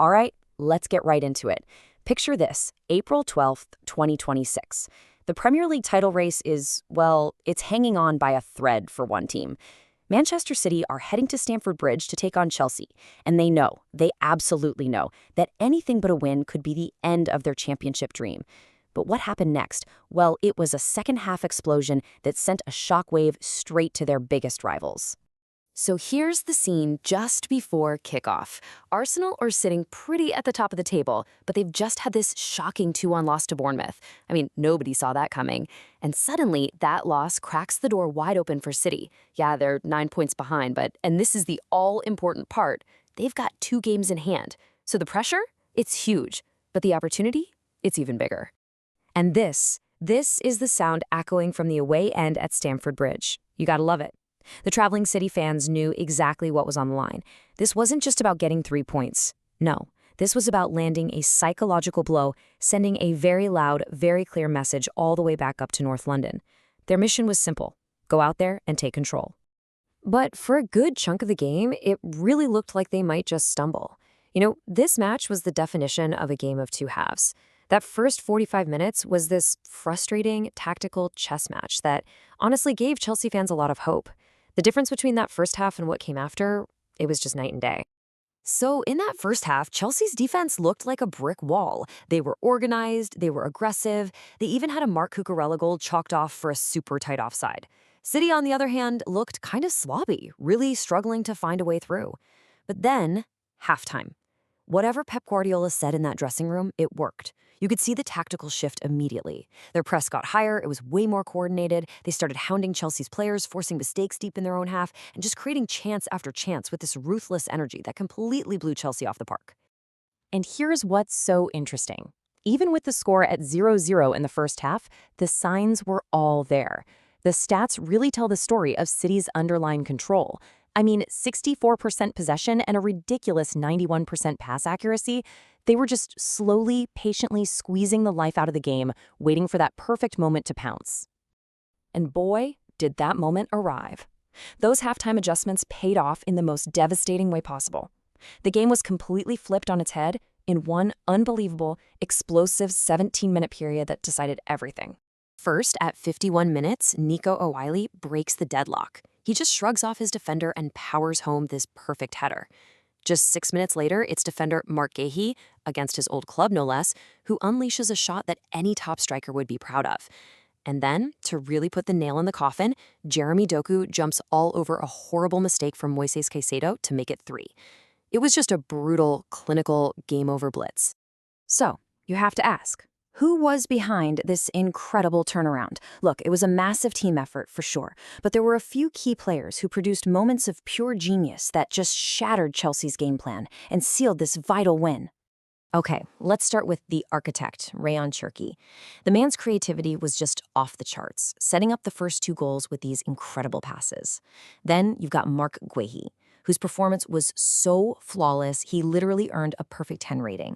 All right, let's get right into it. Picture this, April 12th, 2026. The Premier League title race is, well, it's hanging on by a thread for one team. Manchester City are heading to Stamford Bridge to take on Chelsea, and they absolutely know, that anything but a win could be the end of their championship dream. But what happened next? Well, it was a second-half explosion that sent a shockwave straight to their biggest rivals. So here's the scene just before kickoff. Arsenal are sitting pretty at the top of the table, but they've just had this shocking 2-1 loss to Bournemouth. I mean, nobody saw that coming. And suddenly, that loss cracks the door wide open for City. Yeah, they're 9 points behind, and this is the all-important part, they've got 2 games in hand. So the pressure? It's huge. But the opportunity? It's even bigger. And this is the sound echoing from the away end at Stamford Bridge. You gotta love it. The traveling City fans knew exactly what was on the line. This wasn't just about getting 3 points. No, this was about landing a psychological blow, sending a very loud, very clear message all the way back up to North London. Their mission was simple: go out there and take control. But for a good chunk of the game, it really looked like they might just stumble. This match was the definition of a game of 2 halves. That first 45 minutes was this frustrating, tactical chess match that honestly gave Chelsea fans a lot of hope. The difference between that first half and what came after, it was just night and day. So in that first half, Chelsea's defense looked like a brick wall. They were organized, they were aggressive, they even had a Marc Cucurella goal chalked off for a super tight offside. City, on the other hand, looked kind of sloppy, really struggling to find a way through. But then, halftime. Whatever Pep Guardiola said in that dressing room, it worked. You could see the tactical shift immediately. Their press got higher, it was way more coordinated, they started hounding Chelsea's players, forcing mistakes deep in their own half, and just creating chance after chance with this ruthless energy that completely blew Chelsea off the park. And here's what's so interesting. Even with the score at 0-0 in the first half, the signs were all there. The stats really tell the story of City's underlying control. I mean, 64% possession and a ridiculous 91% pass accuracy. They were just slowly, patiently squeezing the life out of the game, waiting for that perfect moment to pounce. And boy, did that moment arrive. Those halftime adjustments paid off in the most devastating way possible. The game was completely flipped on its head in one unbelievable, explosive 17-minute period that decided everything. First, at 51 minutes, Nico O'Reilly breaks the deadlock. He just shrugs off his defender and powers home this perfect header. Just 6 minutes later, it's defender Marc Guéhi, against his old club no less, who unleashes a shot that any top striker would be proud of. And then, to really put the nail in the coffin, Jeremy Doku jumps all over a horrible mistake from Moises Caicedo to make it 3. It was just a brutal, clinical, game-over blitz. So, you have to ask, who was behind this incredible turnaround? Look, it was a massive team effort, for sure, but there were a few key players who produced moments of pure genius that just shattered Chelsea's game plan and sealed this vital win. Okay, let's start with the architect, Rayan Cherki. The man's creativity was just off the charts, setting up the first 2 goals with these incredible passes. Then you've got Marc Guéhi, whose performance was so flawless he literally earned a perfect 10 rating.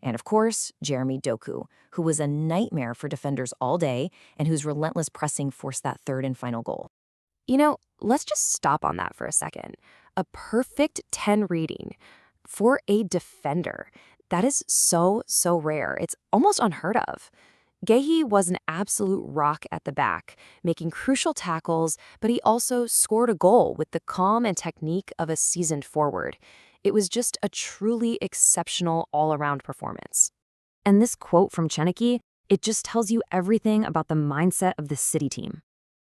And of course, Jeremy Doku, who was a nightmare for defenders all day and whose relentless pressing forced that 3rd and final goal. Let's just stop on that for a second. A perfect 10 rating for a defender. That is so rare. It's almost unheard of. Guéhi was an absolute rock at the back, making crucial tackles, but he also scored a goal with the calm and technique of a seasoned forward. It was just a truly exceptional all-around performance. And this quote from Cherki, it just tells you everything about the mindset of the City team.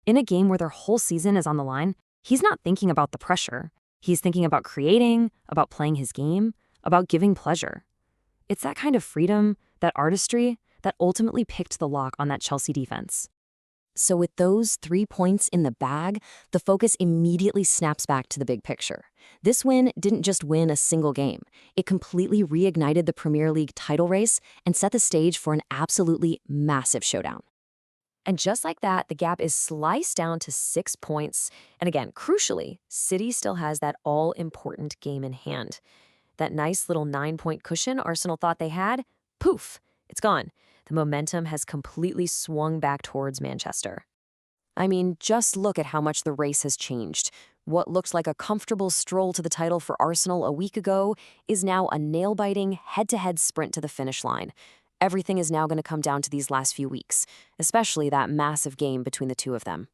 In a game where their whole season is on the line, he's not thinking about the pressure. He's thinking about creating, about playing his game, about giving pleasure. It's that kind of freedom, that artistry, that ultimately picked the lock on that Chelsea defense. So with those 3 points in the bag, the focus immediately snaps back to the big picture. This win didn't just win a single game. It completely reignited the Premier League title race and set the stage for an absolutely massive showdown. And just like that, the gap is sliced down to 6 points. And again, crucially, City still has that all-important game in hand. That nice little 9-point cushion Arsenal thought they had, poof, it's gone. The momentum has completely swung back towards Manchester. I mean, just look at how much the race has changed. What looked like a comfortable stroll to the title for Arsenal a week ago is now a nail-biting, head-to-head sprint to the finish line. Everything is now going to come down to these last few weeks, especially that massive game between the two of them.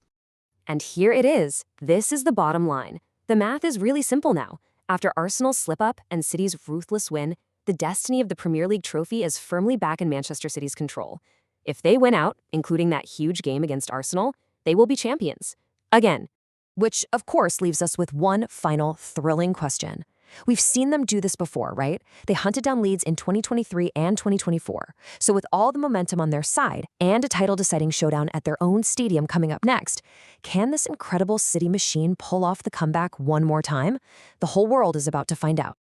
And here it is. This is the bottom line. The math is really simple now. After Arsenal's slip-up and City's ruthless win, the destiny of the Premier League trophy is firmly back in Manchester City's control. If they win out, including that huge game against Arsenal, they will be champions. Again. Which, of course, leaves us with one final thrilling question. We've seen them do this before, right? They hunted down leads in 2023 and 2024. So with all the momentum on their side and a title-deciding showdown at their own stadium coming up next, can this incredible City machine pull off the comeback one more time? The whole world is about to find out.